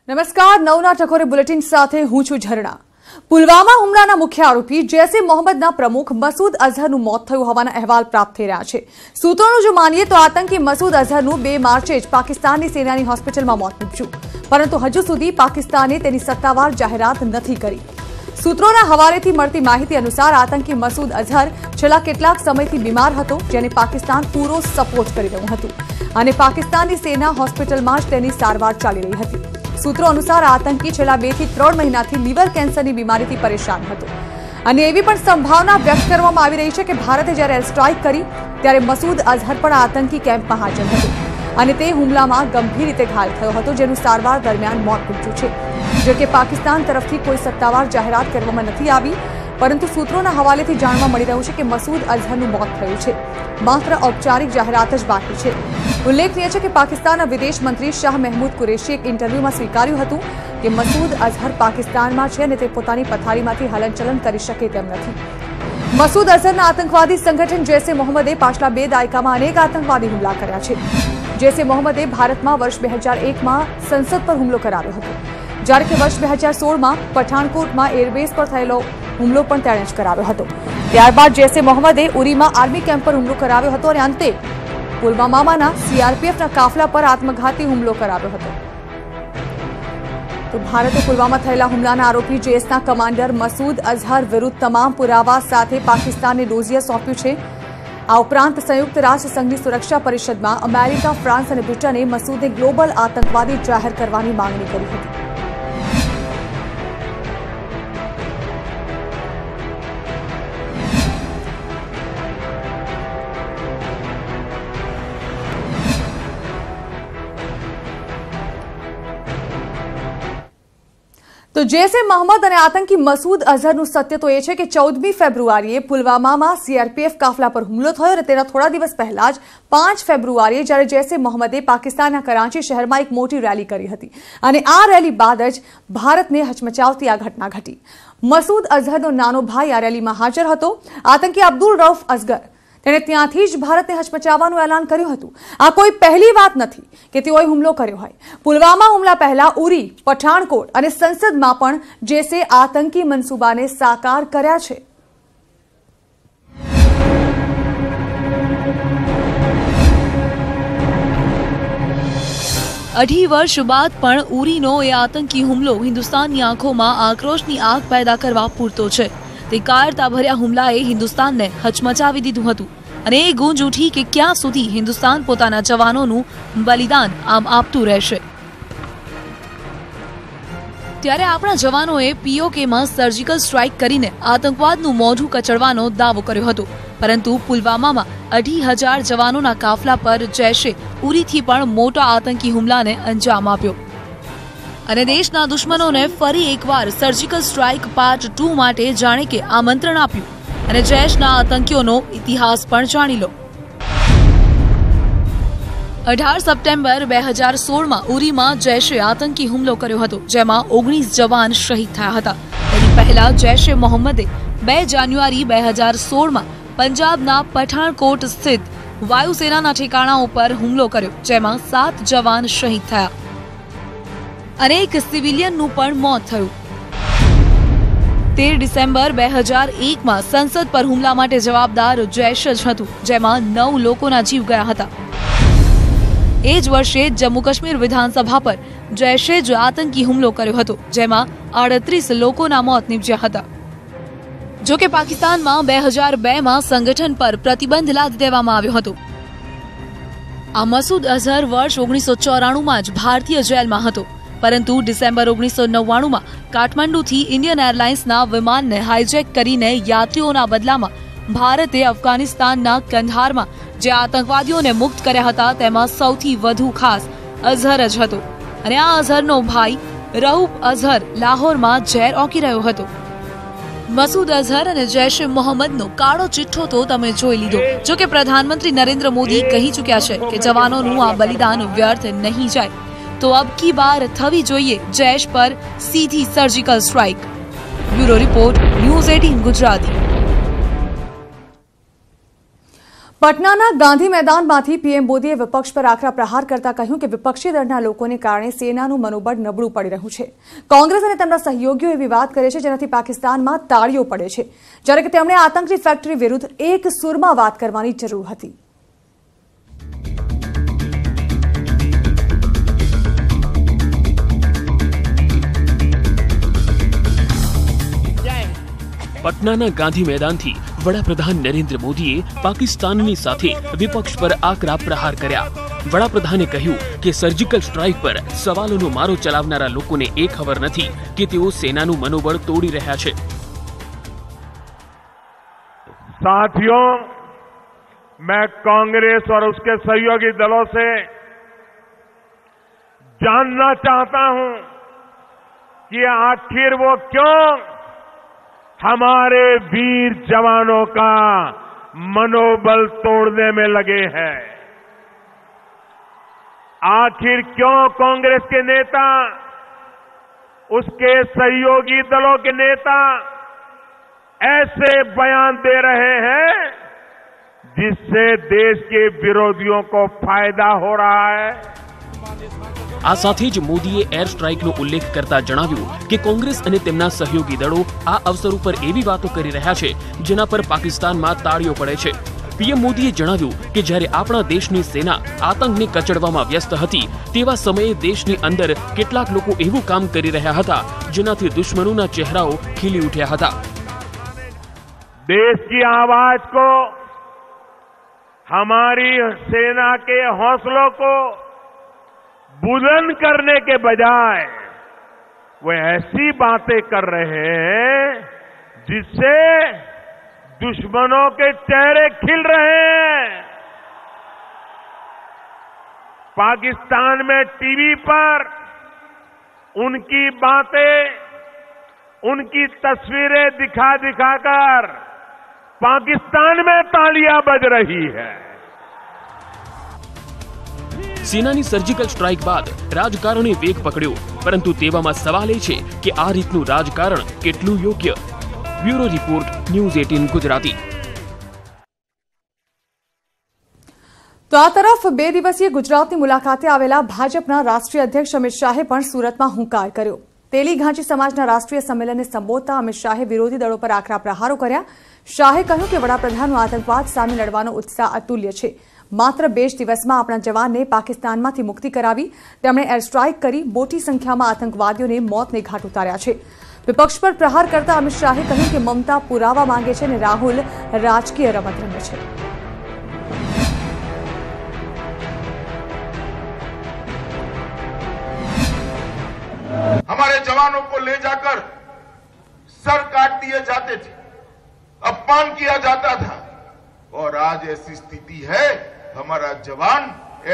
નમસ્કાર, નવના ટકોરે બુલેટિન સાથે હું છું ઝરણા। પુલવામા હુમલાના મુખ્ય આરોપી જૈશ એ મોહમ્મદના પ્રમુખ મસૂદ અઝહરનું મોત થયું હોવાના અહેવાલ પ્રાપ્ત થઈ રહ્યા છે। સૂત્રોનું જો માનીએ તો આતંકી મસૂદ અઝહરનું 2 માર્ચે જ પાકિસ્તાનની સેનાની હોસ્પિટલમાં મોત નીપજ્યું, પરંતુ હજુ સુધી પાકિસ્તાને તેની સત્તાવાર જાહેરાત નથી કરી। સૂત્રોના હવાલેથી મળતી માહિતી અનુસાર આતંકી મસૂદ અઝહર છેલ્લા કેટલાક સમયથી બીમાર હતો, જેને પાકિસ્તાન પૂરો સપોર્ટ કરી રહ્યું હતું અને પાકિસ્તાનની સેના હોસ્પિટલમાં જ તેની સારવાર ચાલી રહી હતી। सूत्रों अनुसार आतंकी छेल्ला 2 થી 3 મહિનાથી લીવર કેન્સરની બીમારીથી પરેશાન હતો અને એવી પણ સંભાવના વ્યક્ત કરવામાં આવી રહી છે કે ભારતે જ્યારે એર સ્ટ્રાઇક કરી ત્યારે મસૂદ અઝહર પણ આતંકી કેમ્પમાં હાજર હતો અને તે હુમલામાં ગંભીર રીતે ઘાયલ થયો હતો, જેનું સારવાર દરમિયાન મોત નીપજ્યું છે। જો કે પાકિસ્તાન તરફથી કોઈ સત્તાવાર જાહેરાત કરવામાં નથી આવી, પરંતુ સૂત્રોના હવાલેથી જાણવા મળી રહ્યું છે કે મસૂદ અઝહરનું મોત થયું છે। માત્ર ઔપચારિક જાહેરાત જ બાકી છે। ઉલ્લેખનીય છે કે પાકિસ્તાનના વિદેશ મંત્રી શાહ મહેમૂદ કુરેશીએ એક ઇન્ટરવ્યુમાં સ્વીકાર્યું હતું કે મસૂદ અઝહર પાકિસ્તાનમાં છે અને તે પોતાની પથારીમાંથી હલનચલન કરી શકે તેમ નથી। મસૂદ અઝહરના આતંકવાદી સંગઠન જૈશ એ મોહમ્મદે પાછલા 2 દાયકામાં અનેક આતંકવાદી હુમલા કર્યા છે। જૈશ એ મોહમ્મદે ભારતમાં વર્ષ 2001માં સંસદ પર હુમલો કરાવ્યો હતો, જ્યારે કે વર્ષ 2016માં પઠાણકોટમાં એરબેઝ પર થયેલો હુમલો પણ તેણે જ કરાવ્યો હતો। ત્યારબાદ જૈશ એ મોહમ્મદે ઉરીમાં આર્મી કેમ્પ પર હુમલો કરાવ્યો હતો અને અંતે પુલવામાના સીઆરપીએફના કાફલા પર આત્મઘાતી હુમલો કરાવ્યો હતો। તો ભારતે પુલવામા થયેલા હુમલાના આરોપી જૈશના કમાન્ડર મસૂદ અઝહર વિરુદ્ધ તમામ પુરાવા સાથે પાકિસ્તાનને ડોઝિયર સોંપ્યું છે। આ ઉપરાંત સંયુક્ત રાષ્ટ્રસંઘની સુરક્ષા પરિષદમાં અમેરિકા, ફ્રાન્સ અને બ્રિટને મસૂદને ગ્લોબલ આતંકવાદી જાહેર કરવાની માંગણી કરી હતી। તો જૈશ એ મોહમ્મદ અને આતંકી મસૂદ અઝહરનું સત્ય તો એ છે કે 14મી ફેબ્રુઆરીએ પુલવામામાં સીઆરપીએફ કાફલા પર હુમલો થયો અને તેના થોડા દિવસ પહેલા જ 5 ફેબ્રુઆરીએ જ્યારે જૈશ એ મોહમ્મદે પાકિસ્તાનના કરાંચી શહેરમાં એક મોટી રેલી કરી હતી અને આ રેલી બાદ જ ભારતને હચમચાવતી આ ઘટના ઘટી। મસૂદ અઝહરનો નાનો ભાઈ આ રેલીમાં હાજર હતો। આતંકી અબ્દુલ રઉફ અસગર તેણે ત્યાંથી જ ભારતને હચમચાવવાનું એલાન કર્યું હતું। આ કોઈ પહેલી વાત નથી કે તેઓએ હુમલો કર્યો હોય। પુલવામા હુમલા પહેલા ઉરી, પઠાણકોટ અને સંસદમાં પણ જૈશે આતંકી મનસૂબાને સાકાર કર્યા છે। 2.5 વર્ષ બાદ પણ ઉરીનો એ આતંકી હુમલો હિન્દુસ્તાનની આંખોમાં આક્રોશની આગ પેદા કરવા પૂરતો છે। તે કાયરતાભર્યા હુમલાએ હિન્દુસ્તાનને હચમચાવી દીધું હતું અને એ ગૂંજ ઉઠી કે ક્યાં સુધી હિન્દુસ્તાન પોતાના જવાનોનું બલિદાન આમ આપતું રહેશે। ત્યારે આપણા જવાનોએ પીઓકેમાં સર્જિકલ સ્ટ્રાઇક કરીને આતંકવાદનું મોઢું કચડવાનો દાવો કર્યો હતો, પરંતુ પુલવામામાં 2,500 જવાનોના કાફલા પર જૈશે ઉરીથી પણ મોટા આતંકી હુમલાને અંજામ આપ્યો અને દેશના દુશ્મનોને ફરી એકવાર સર્જિકલ સ્ટ્રાઇક પાર્ટ 2 માટે જાણે કે આમંત્રણ આપ્યું અને જૈશના આતંકીઓનો ઇતિહાસ પણ જાણી લો। 18 સપ્ટેમ્બર 2016માં ઉરીમાં જૈશે આતંકી હુમલો કર્યો હતો, જેમાં 19 જવાન શહીદ થયા હતા। તેની પહેલા જૈશ એ મોહમ્મદે 2 જાન્યુઆરી 2016માં પંજાબના પઠાણકોટ સ્થિત વાયુસેનાના ઠેકાણાઓ પર હુમલો કર્યો, જેમાં 7 જવાન શહીદ થયા અને એક સિવિલિયનનું પણ મોત થયું। 13 ડિસેમ્બર 2001માં સંસદ પર હુમલા માટે જવાબદાર જૈશ જ હતું, જેમાં 9 લોકોના જીવ ગયા હતા। એ જ વર્ષે જમ્મુ કાશ્મીર વિધાનસભા પર જૈશે જ આતંકી હુમલો કર્યો હતો, જેમાં 38 લોકોના મોત નીપજ્યા હતા। જો કે પાકિસ્તાનમાં 2002માં સંગઠન પર પ્રતિબંધ લાદી દેવામાં આવ્યો હતો। આ મસૂદ અઝહર વર્ષ 1994માં જ ભારતીય જેલમાં હતો, પરંતુ ડિસેમ્બર 1999માં કાઠમંડુથી ઇન્ડિયન એરલાઇન્સના વિમાનને હાઇજેક કરીને યાત્રીઓના બદલામાં ભારતે અફઘાનિસ્તાનના કંધારમાં જે આતંકવાદીઓને મુક્ત કર્યા હતા તેમાં સૌથી વધુ ખાસ અઝહર જ હતો અને આ અઝહરનો ભાઈ રઉફ અઝહર લાહોરમાં ઝેર ઓકી રહ્યો હતો। મસૂદ અઝહર અને જૈશ એ મોહમ્મદનો કાળો ચિઠ્ઠો તો તમે જોઈ લીધો। જો કે પ્રધાનમંત્રી નરેન્દ્ર મોદી કહી ચૂક્યા છે કે જવાનોનું આ બલિદાન વ્યર્થ નહીં જાય, તો અબ કી બાર થવી જોઈએ જૈશ પર સીધી surgical strike. Bureau report, news 18 Gujarati. પટનાના ગાંધી મેદાનમાંથી પીએમ મોદીએ વિપક્ષ પર આકરા પ્રહાર કરતા કહ્યું કે વિપક્ષી દળના લોકોને કારણે સેનાનું મનોબળ નબળું પડી રહ્યું છે। કોંગ્રેસ અને તેમના સહયોગીઓ એવી વાત કરે છે જેનાથી પાકિસ્તાનમાં તાળીઓ પડે છે, જ્યારે કે તેમણે આતંકી ફેક્ટરી વિરુદ્ધ એક સૂરમાં વાત કરવાની જરૂર હતી। પટનાના ગાંધી મેદાનથી વડાપ્રધાન નરેન્દ્ર મોદીએ પાકિસ્તાનની સાથે વિપક્ષ પર આકરા પ્રહાર કર્યા। વડાપ્રધાને કહ્યું કે સર્જિકલ સ્ટ્રાઇક પર સવાલોનો મારો ચલાવનારા લોકોને એ ખબર નથી કે તેઓ સેનાનું મનોબળ તોડી રહ્યા છે। साथियों, मैं कांग्रेस और उसके सहयोगी दलों से जानना चाहता हूं कि आखिर वो क्यों हमारे वीर जवानों का मनोबल तोड़ने में लगे हैं। आखिर क्यों कांग्रेस के नेता, उसके सहयोगी दलों के नेता ऐसे बयान दे रहे हैं जिससे देश के विरोधियों को फायदा हो रहा है। આ સાથે જ મોદીએ એર સ્ટ્રાઇકનો ઉલ્લેખ કરતા જણાવ્યું કે કોંગ્રેસ અને તેમના સહયોગી દળો આ અવસર ઉપર એવી વાતો કરી રહ્યા છે જેના પર પાકિસ્તાનમાં તાળીઓ પડે છે। પીએમ મોદીએ જણાવ્યું કે જ્યારે આપણા દેશની સેના આતંકને કચડવામાં વ્યસ્ત હતી તેવા સમયે દેશની અંદર કેટલાક લોકો એવું કામ કરી રહ્યા હતા જેનાથી દુશ્મનોના ચહેરાઓ ખીલી ઉઠ્યા હતા। देश की आवाज को, हमारी सेना के हौसलों को बुलंद करने के बजाय वो ऐसी बातें कर रहे हैं जिससे दुश्मनों के चेहरे खिल रहे हैं। पाकिस्तान में टीवी पर उनकी बातें, उनकी तस्वीरें दिखा दिखाकर पाकिस्तान में तालियां बज रही है। સેનાની સર્જિકલ સ્ટ્રાઇક બાદ રાજકારણે વેગ પકડ્યો, પરંતુ તેવામાં સવાલ એ છે કે આ રીતનું રાજકારણ કેટલું યોગ્ય। Bureau report, news 18 Gujarati. તો આ તરફ 2 દિવસીય ગુજરાતની મુલાકાતે આવેલા ભાજપના રાષ્ટ્રીય અધ્યક્ષ અમિત શાહે પણ સુરતમાં હુંકાર કર્યો। તેલી ઘાંચી સમાજના રાષ્ટ્રીય સંમેલનને સંબોધતા અમિત શાહે વિરોધી દળો પર આકરા પ્રહારો કર્યા। શાહે કહ્યું કે વડાપ્રધાનનો આતંકવાદ સામે લડવાનો ઉત્સાહ અતુલ્ય છે। માત્ર 2 જ દિવસમાં આપણા જવાનને પાકિસ્તાનમાંથી મુક્તિ કરાવી, તેમણે એર સ્ટ્રાઇક કરી મોટી સંખ્યામાં આતંકવાદીઓને મોતને ઘાટ ઉતાર્યા છે। વિપક્ષ પર પ્રહાર કરતા અમિત શાહે કહ્યું કે મમતા પુરાવા માંગે છે અને રાહુલ રાજકીય રમત રમે છે। हमारे जवानों को ले जाकर सर काट दिए जाते थे, अपमान किया जाता था, और आज ऐसी स्थिति है हमारा जवान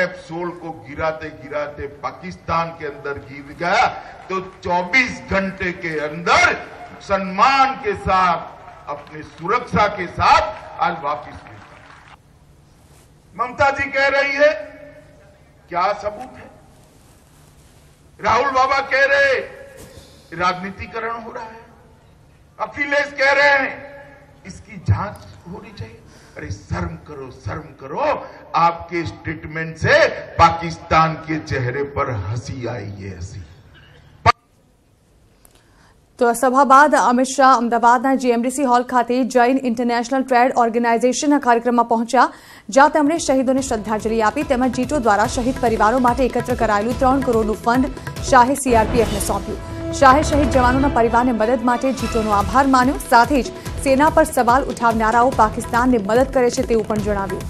F-16 को गिराते गिराते पाकिस्तान के अंदर गिर गया तो 24 घंटे के अंदर सम्मान के साथ, अपनी सुरक्षा के साथ आज वापस मिलता। ममता जी कह रही है, क्या सबूत है? राहुल बाबा कह रहे राजनीतिकरण हो रहा है, अखिलेश कह रहे हैं इसकी जांच होनी चाहिए। अरे शर्म करो, आपके स्टेटमेंट से पाकिस्तान के चेहरे पर हंसी आई है, हंसी। તો સભા બાદ અમિત શાહ અમદાવાદના જીએમડીસી હોલ ખાતે જૈન ઇન્ટરનેશનલ ટ્રેડ ઓર્ગેનાઇઝેશનના કાર્યક્રમમાં પહોંચ્યા, જ્યાં તેમણે શહીદોને શ્રદ્ધાંજલિ આપી તેમજ જીટો દ્વારા શહીદ પરિવારો માટે એકત્ર કરાયેલું 3 કરોડનું ફંડ શાહે સીઆરપીએફને સોંપ્યું। શાહે શહીદ જવાનોના પરિવારને મદદ માટે જીટોનો આભાર માન્યો। સાથે જ સેના પર સવાલ ઉઠાવનારાઓ પાકિસ્તાનને મદદ કરે છે તેવું પણ જણાવ્યું।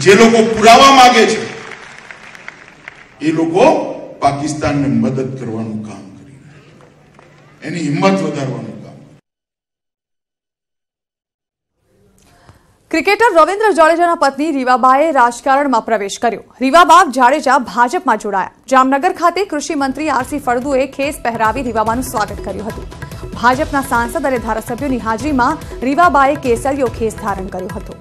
જે લોકો પુરાવા માંગે છે એ લોકો પાકિસ્તાનને મદદ કરવાનું કામ કરી રહ્યા છે, એની હિંમત વધારવાનું કામ। ક્રિકેટર રવિન્દ્ર જાડેજાના પત્ની રીવાબાએ રાજકારણમાં પ્રવેશ કર્યો। રીવાબા જાડેજા ભાજપમાં જોડાયા। જામનગર ખાતે કૃષિ મંત્રી આરસી ફળદુએ ખેસ પહેરાવી રીવાબાનું સ્વાગત કર્યું હતું। ભાજપના સાંસદ અને ધારાસભ્યોની હાજરીમાં રીવાબાએ કેસરીયો ખેસ ધારણ કર્યો હતો।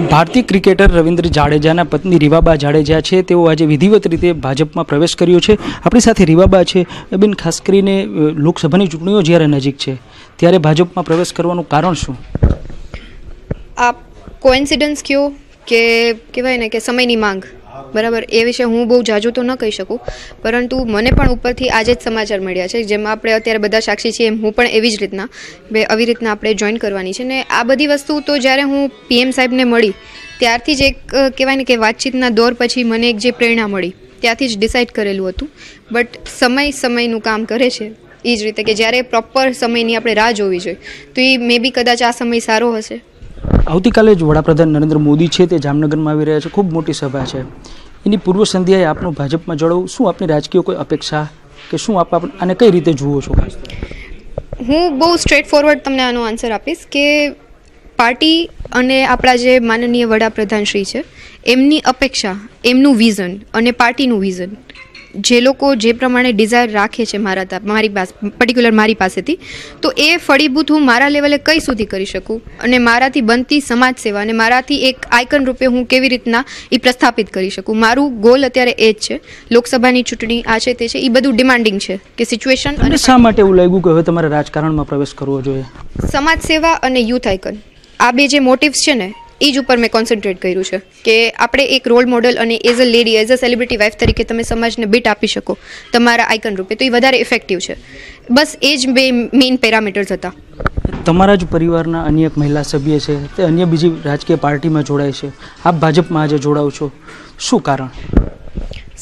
ભારતીય ક્રિકેટર રવિન્દ્ર જાડેજાના પત્ની રીવાબા જાડેજા છે, તેઓ આજે વિધિવત રીતે ભાજપમાં પ્રવેશ કર્યો છે. આપણી સાથે રીવાબા છે. બેન, ખાસ કરીને લોકસભાની ચૂંટણીઓ જ્યારે નજીક છે ત્યારે ભાજપમાં પ્રવેશ કરવાનું કારણ શું? આ કોઇન્સિડન્સ કયો કે કહેવાય ને કે સમયની માંગ, બરાબર, એ વિશે હું બહુ જાજુ તો ન કહી શકું, પરંતુ મને પણ ઉપરથી આજે જ સમાચાર મળ્યા છે, જેમાં આપણે અત્યારે બધા સાક્ષી છીએ, હું પણ એવી જ રીતના આવી રીતના આપણે જોઈન કરવાની છે. ને આ બધી વસ્તુ તો જ્યારે હું PM સાહેબને મળી ત્યારથી જ એક કહેવાય ને કે વાતચીતના દોર પછી મને એક જે પ્રેરણા મળી ત્યાંથી જ ડિસાઇડ કરેલું હતું. બટ સમયનું કામ કરે છે. એ જ રીતે કે જ્યારે પ્રોપર સમયની આપણે રાહ જોવી જોઈએ, તો એ મે બી કદાચ આ સમય સારો હશે. આવતીકાલે જ વડાપ્રધાન નરેન્દ્ર મોદી છે તે જામનગરમાં આવી રહ્યા છે. ખૂબ મોટી સભા છે. એની પૂર્વ સંધ્યાએ આપનું ભાજપમાં જોડાવું, શું આપની રાજકીય કોઈ અપેક્ષા કે શું આપ આને કઈ રીતે જુઓ છો? હું બહુ સ્ટ્રેટ ફોરવર્ડ તમને આનો આન્સર આપીશ કે પાર્ટી અને આપણા જે માનનીય વડાપ્રધાન શ્રી છે એમની અપેક્ષા, એમનું વિઝન અને પાર્ટીનું વિઝન, જે લોકો જે પ્રમાણે ડિઝાયર રાખે છે મારી પાસે પર્ટિક્યુલર મારી પાસેથી, તો એ ફળીભૂત હું મારા લેવલે કઈ સુધી કરી શકું અને મારાથી બનતી સમાજ સેવા અને મારાથી એક આઇકન રૂપે હું કેવી રીતના એ પ્રસ્થાપિત કરી શકું. મારું ગોલ અત્યારે એ જ છે. લોકસભાની ચૂંટણી આ છે તે છે, એ બધું ડિમાન્ડિંગ છે કે સિચ્યુએશન. અને શા માટે એવું લાગ્યું કે હવે તમારે રાજકારણમાં પ્રવેશ કરવો જોઈએ? સમાજ સેવા અને યુથ આઇકન, આ બે જે મોટિવ્સ છે ને એ જ ઉપર મેં કોન્સન્ટ્રેટ કર્યું છે કે આપણે એક રોલ મોડલ અને as a lady, as a celebrity wife તરીકે તમે સમાજને બીટ આપી શકો તમારા આઇકન રૂપે, તો એ વધારે ઇફેક્ટિવ છે. બસ એ જ બે મેઇન પેરામીટર્સ હતા. તમારા જ પરિવારના અન્ય એક મહિલા સભ્ય છે તે અન્ય બીજી રાજકીય પાર્ટીમાં જોડાય છે, આપ ભાજપમાં આજે જોડાવ છો, શું કારણ?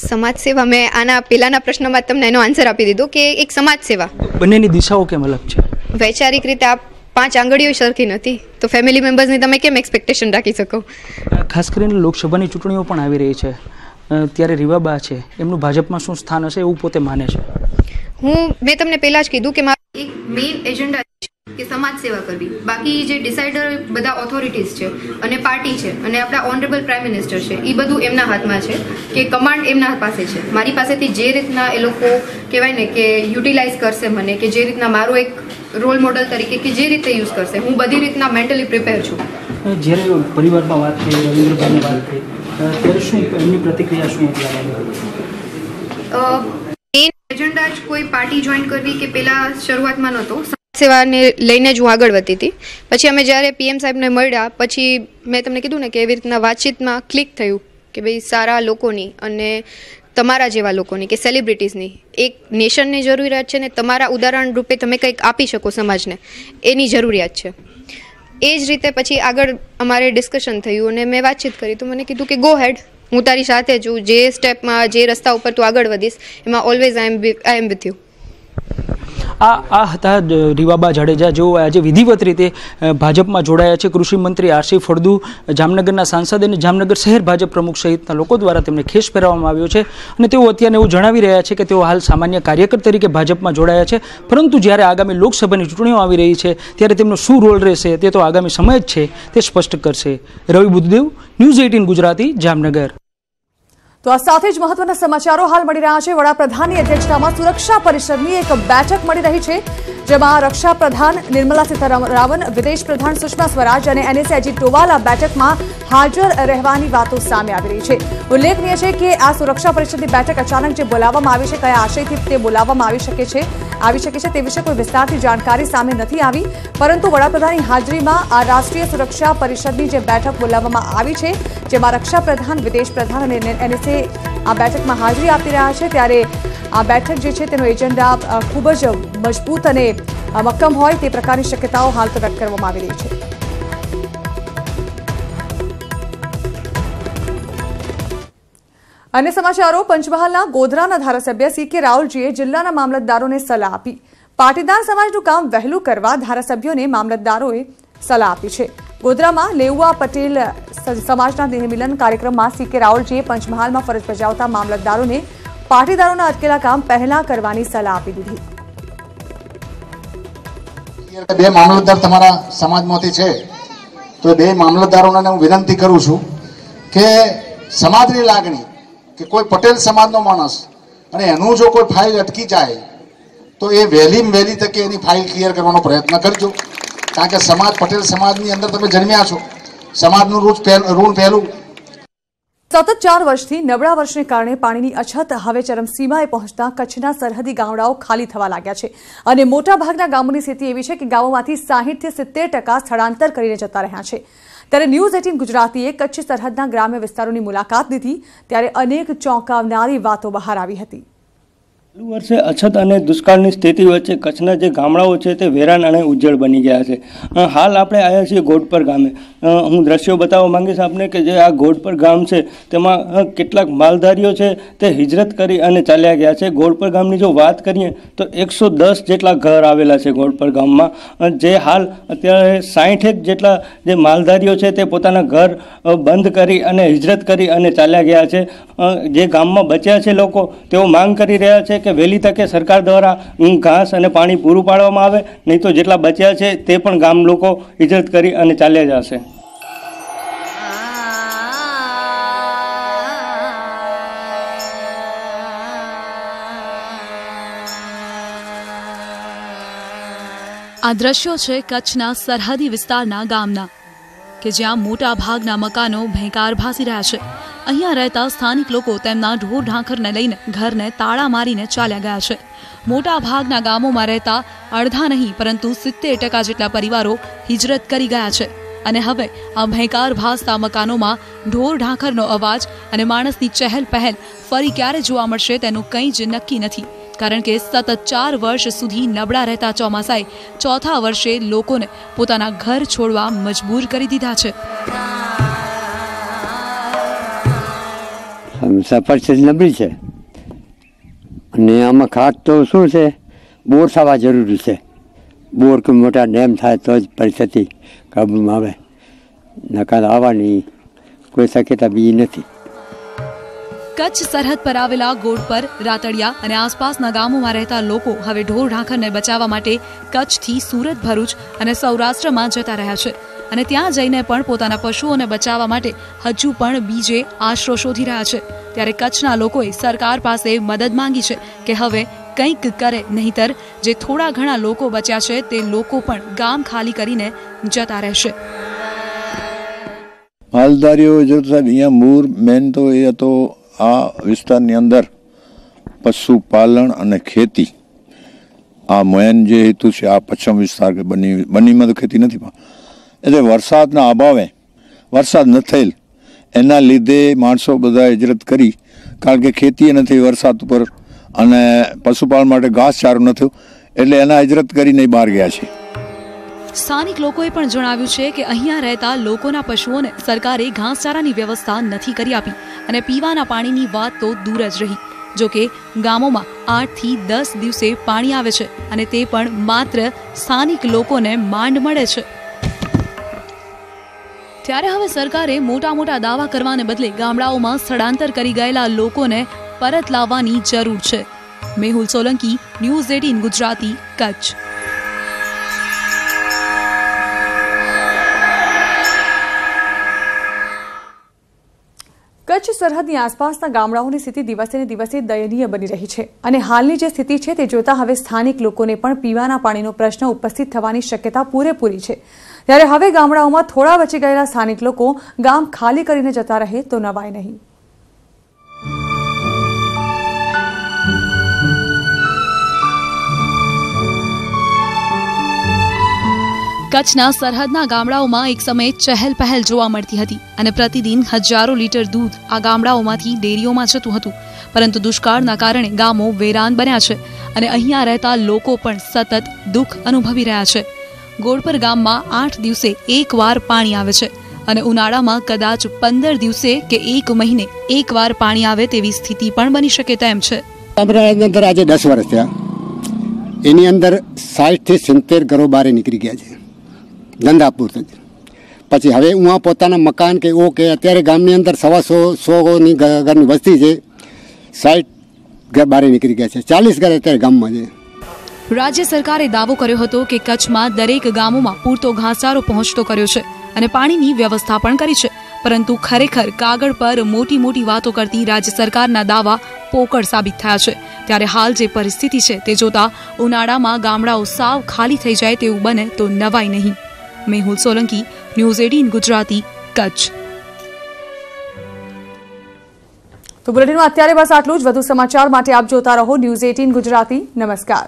સમાજ સેવા, મેં આના પહેલાના પ્રશ્નમાં તમને એનો આન્સર આપી દીધો કે એક સમાજ સેવા. બંનેની દિશાઓ કેમ અલગ છે? વૈચારિક રીતે આપ 5 આંગળીઓ સરખી નથી, તો ફેમિલી મેમ્બર્સની તમે કેમ એક્સપેક્ટેશન રાખી શકો? ખાસ કરીને લોકસભાની ચૂંટણીઓ પણ આવી રહી છે, ત્યારે રીવાબા છે, એમનું ભાજપમાં શું સ્થાન હશે એવું પોતે માને છે? મેં તમને પહેલા જ કીધું કે મારો એક મેઇન એજન્ડા કે સમાજ સેવા કરવી. બાકી જે ડિસાઇડર બધા ઓથોરિટીઝ છે અને પાર્ટી છે અને આપણા ઓનરેબલ પ્રાઇમ મિનિસ્ટર છે, એ બધું એમના હાથમાં છે કે કમાન્ડ એમના પાસે છે. મારી પાસેથી જે રીતના એ લોકો કહેવાય ને કે યુટિલાઇઝ કરશે મને, કે જે રીતના મારો એક રોલ મોડલ તરીકે કે જે રીતે યુઝ કરશે, હું બધી રીતના મેન્ટલી પ્રિપેર છું. જ્યારે પરિવારમાં વાત થઈ, રવિન્દ્રભાઈની વાત થઈ, ત્યારે શું એમની પ્રતિક્રિયા શું હતી? મેઇન એજન્ડા જ કોઈ પાર્ટી જોઈન કરવી કે પેલા શરૂઆતમાં નહોતો, સેવાને લઈને જ હું આગળ વધતી હતી. પછી અમે જ્યારે PM સાહેબને મળ્યા પછી મેં તમને કીધું ને કે એવી રીતના વાતચીતમાં ક્લિક થયું કે ભાઈ સારા લોકોની અને તમારા જેવા લોકોની કે સેલિબ્રિટીઝની એક નેશનની જરૂરિયાત છે ને તમારા ઉદાહરણ રૂપે તમે કંઈક આપી શકો સમાજને, એની જરૂરિયાત છે. એ જ રીતે પછી આગળ અમારે ડિસ્કશન થયું અને મેં વાતચીત કરી તો મને કીધું કે ગો હેડ, હું તારી સાથે છું, જે સ્ટેપમાં જે રસ્તા ઉપર તું આગળ વધીશ એમાં always I am with you. આ હતા રીવાબા જાડેજા, જેઓ આજે વિધિવત રીતે ભાજપમાં જોડાયા છે. કૃષિ મંત્રી RC ફળદુ, જામનગરના સાંસદ અને જામનગર શહેર ભાજપ પ્રમુખ સહિતના લોકો દ્વારા તેમને ખેસ પહેરાવવામાં આવ્યો છે અને તેઓ અત્યારે એવું જણાવી રહ્યા છે કે તેઓ હાલ સામાન્ય કાર્યકર તરીકે ભાજપમાં જોડાયા છે, પરંતુ જ્યારે આગામી લોકસભાની ચૂંટણીઓ આવી રહી છે ત્યારે તેમનો શું રોલ રહેશે તે તો આગામી સમય જ છે તે સ્પષ્ટ કરશે. રવિ બુદ્ધદેવ, ન્યૂઝ 18 ગુજરાતી, જામનગર. તો આ સાથે જ મહત્વના સમાચારો હાલ મળી રહ્યા છે. વડાપ્રધાનની અધ્યક્ષતામાં સુરક્ષા પરિષદની એક બેઠક મળી રહી છે, જેમાં રક્ષા પ્રધાન નિર્મલા સીતારામન, વિદેશ પ્રધાન સુષ્મા સ્વરાજ અને NSA અજીત ડોવાલ આ બેઠકમાં હાજર રહેવાની વાતો સામે આવી રહી છે. ઉલ્લેખનીય છે કે આ સુરક્ષા પરિષદની બેઠક અચાનક જે બોલાવવામાં આવી છે, કયા આશયથી તે બોલાવવામાં આવી શકે છે તે વિશે કોઈ વિસ્તારથી જાણકારી સામે નથી આવી, પરંતુ વડાપ્રધાનની હાજરીમાં આ રાષ્ટ્રીય સુરક્ષા પરિષદની જે બેઠક બોલાવવામાં આવી છે, જેમાં રક્ષા પ્રધાન, વિદેશ પ્રધાન અને NSA આ બેઠકમાં હાજરી આપી રહ્યા છે, ત્યારે આ બેઠક જે છે તેનો એજન્ડા ખૂબ જ મજબૂત અને મક્કમ હોય તે પ્રકારની શક્યતાઓ હાલ તો વ્યક્ત કરવામાં આવી રહી છે. અન્ય સમાચારો. પંચમહાલના ગોધરાના ધારાસભ્ય CK રાવલજીએ જિલ્લાના મામલતદારોને સલાહ આપી. પાટીદાર સમાજનું કામ વહેલું કરવા ધારાસભ્યોને મામલતદારોએ સલાહ આપી છે. ગોધરામાં લેઉવા પટેલ સમાજના દેહમિલન કાર્યક્રમમાં CK રાવલજીએ પંચમહાલમાં ફરજ બજાવતા મામલતદારોને પાટીદારોના અટકેલા કામ પહેલા કરવાની સલાહ આપી દીધી. બે મામલતદાર તમારા સમાજમાંથી છે, તો બે મામલતદારોને હું વિનંતી કરું છું કે સમાજની લાગણી કે કોઈ પટેલ સમાજનો માણસ અને એનું જો કોઈ ફાઇલ અટકી જાય તો એ વહેલી તકે એની ફાઇલ ક્લિયર કરવાનો પ્રયત્ન કરજો, કારણ કે સમાજ પટેલ સમાજની અંદર તમે જન્મ્યા છો, સમાજનું ઋણ પહેલું. સતત 4 વર્ષથી નબળા વર્ષને કારણે પાણીની અછત હવે ચરમસીમાએ પહોંચતા કચ્છના સરહદી ગામડાઓ ખાલી થવા લાગ્યા છે અને મોટાભાગના ગામોની સ્થિતિ એવી છે કે ગામોમાંથી 60 થી 70% સ્થળાંતર કરીને જતા રહ્યા છે. ત્યારે ન્યૂઝ 18 ગુજરાતીએ કચ્છ સરહદના ગ્રામ્ય વિસ્તારોની મુલાકાત લીધી ત્યારે અનેક ચોંકાવનારી વાતો બહાર આવી હતી. ચાલુ વર્ષે અછત અને દુષ્કાળની સ્થિતિ વચ્ચે કચ્છના જે ગામડાઓ છે તે વેરાન અને ઉજ્જડ બની ગયા છે. હાલ આપણે આવ્યા છીએ ગોડપર ગામે. હું દ્રશ્યો બતાવવા માંગીશ આપને કે જે આ ગોડપર ગામ છે તેમાં કેટલાક માલધારીઓ છે તે હિજરત કરી અને ચાલ્યા ગયા છે. ગોડપર ગામની જો વાત કરીએ તો 110 જેટલા ઘર આવેલા છે ગોડપર ગામમાં, જે હાલ અત્યારે 60 જેટલા જે માલધારીઓ છે તે પોતાના ઘર બંધ કરી અને હિજરત કરી અને ચાલ્યા ગયા છે. જે ગામમાં બચ્યા છે લોકો તેઓ માંગ કરી રહ્યા છે કે વહેલી તકે સરકાર દ્વારા ઘાસ અને પાણી પૂરું પાડવામાં આવે, નહીં તો જેટલા બચ્યા છે તે પણ ગામ લોકો હિજરત કરી અને ચાલ્યા જશે. આ દ્રશ્યો છે કચ્છના સરહદી વિસ્તારના ગામના કે જ્યાં મોટા ભાગના મકાનો ભેંકાર ભાસી રહ્યા છે. અહીંયા રહેતા સ્થાનિક લોકો તેમના ઢોર ઢાંખરને લઈને ઘરને તાળા મારીને ચાલ્યા ગયા છે. મોટા ભાગના ગામોમાં રહેતા અડધા નહીં પરંતુ 70% જેટલા પરિવારો હિજરત કરી ગયા છે અને હવે આ ભેંકાર ભાસતા મકાનોમાં ઢોર ઢાંખરનો અવાજ અને માણસની ચહેલ પહેલ ફરી ક્યારે જોવા મળશે તેનું કંઈ જ નક્કી નથી. કારણ કે સતત 4 વર્ષ સુધી નબળા રહેતા ચોમાસાએ ચોથા વર્ષે લોકોને પોતાના ઘર છોડવા મજબૂર કરી દીધા છે. સફર છે નબળી છે અને આમાં ખાસ તો શું છે, બોર થવા જરૂરી છે. બોર કે મોટા ડેમ થાય તો જ પરિસ્થિતિ કાબૂમાં આવે, નકાર આવવાની કોઈ શક્યતા બીજી નથી. કચ્છ સરહદ પર આવેલા ગોડપર, રાતડિયા અને આસપાસના ગામોમાં રહેતા લોકો હવે ઢોર ઢાંખરને બચાવવા માટે કચ્છથી સુરત, ભરૂચ અને સૌરાષ્ટ્રમાં જતા રહ્યા છે અને ત્યાં જઈને પણ પોતાના પશુઓને બચાવવા માટે હજુ પણ બીજે આશરો શોધી રહ્યા છે. ત્યારે કચ્છના લોકોએ સરકાર પાસે મદદ માંગી છે કે હવે કંઈક કરે, નહીંતર જે થોડા ઘણા લોકો બચ્યા છે તે લોકો પણ ગામ ખાલી કરીને જતા રહેશે. માલધારીઓ જો સાહેબ અહીંયા મૂળ મેન તો એ હતો આ વિસ્તારની અંદર પશુપાલન અને ખેતી. આ મેન જે હેતુ છે આ પશ્ચિમ વિસ્તાર કે બનીમાં તો ખેતી નથી, એટલે વરસાદના અભાવે વરસાદ ન થયેલ એના લીધે માણસો બધા હિજરત કરી, કારણ કે ખેતી નથી વરસાદ ઉપર અને પશુપાલન માટે ઘાસચારો ન થયો એટલે એના હિજરત કરીને બહાર ગયા છે. સ્થાનિક લોકોએ પણ જણાવ્યું છે કે અહીંયા રહેતા લોકોના પશુઓને સરકારે ઘાસચારાની વ્યવસ્થા નથી કરી આપી અને પીવાના પાણીની વાત તો દૂર જ રહી. જોકે ગામોમાં 8 થી 10 દિવસે પાણી આવે છે અને તે પણ માત્ર સ્થાનિક લોકોને માંડ મળે છે. ત્યારે હવે સરકારે મોટા દાવા કરવાને બદલે ગામડાઓમાં સ્થળાંતર કરી ગયેલા લોકોને પરત લાવવાની જરૂર છે. મેહુલ સોલંકી, ન્યૂઝ 18 ગુજરાતી, કચ્છ. કચ્છ સરહદની આસપાસના ગામડાઓની સ્થિતિ દિવસે ને દિવસે દયનીય બની રહી છે અને હાલની જે સ્થિતિ છે તે જોતા હવે સ્થાનિક લોકોને પણ પીવાના પાણીનો પ્રશ્ન ઉપસ્થિત થવાની શક્યતા પૂરેપૂરી છે. ત્યારે હવે ગામડાઓમાં થોડા બચી ગયેલા સ્થાનિક લોકો ગામ ખાલી કરીને જતા રહે તો નવાય નહીં. કચ્છના સરહદના ગામડાઓમાં એક સમયે ચહેલ પહેલ જોવા મળતી હતી અને પ્રતિદિન હજારો લીટર દૂધ આ ગામડાઓમાંથી ડેરીઓમાં જતું હતું. પરંતુ દુષ્કાળના કારણે ગામો વેરાન બન્યા છે અને અહીંયા રહેતા લોકો પણ સતત દુઃખ અનુભવી રહ્યા છે. ગોડપર ગામમાં 8 દિવસે એકવાર પાણી આવે છે અને ઉનાળામાં કદાચ 15 દિવસે કે 1 મહિને એકવાર પાણી આવે તેવી સ્થિતિ પણ બની શકે તેમ છે. આજે 10 વર્ષ થયા, એની અંદર 60 થી 70 ઘરો બહાર નીકળી ગયા છે ધંધાપુર. પછી હવે હું પોતાના મકાન કે ઓ કે અત્યારે ગામની અંદર 100-100ની ઘરની વસ્તી છે, 60 ઘર બહાર નીકળી ગયા છે, 40 ઘર અત્યારે ગામમાં છે. રાજ્ય સરકારે દાવો કર્યો હતો કે કચ્છમાં દરેક ગામોમાં પૂરતો ઘાસચારો પહોંચતો કર્યો છે અને પાણીની વ્યવસ્થા પણ કરી છે. પરંતુ ખરેખર કાગળ પર મોટી વાતો કરતી રાજ્ય સરકારના દાવા પોકળ સાબિત થયા છે. ત્યારે હાલ જે પરિસ્થિતિ છે તે જોતા ઉનાળામાં ગામડાઓ સાવ ખાલી થઈ જાય તેવું બને તો નવાય નહીં. મેહુલ સોલંકી, ન્યૂઝ 18 ગુજરાતી, કચ્છ। તો બુલેટિનમાં અત્યારે બસ આટલું જ। વધુ સમાચાર માટે આપ જોતા રહો ન્યૂઝ 18 ગુજરાતી। નમસ્કાર।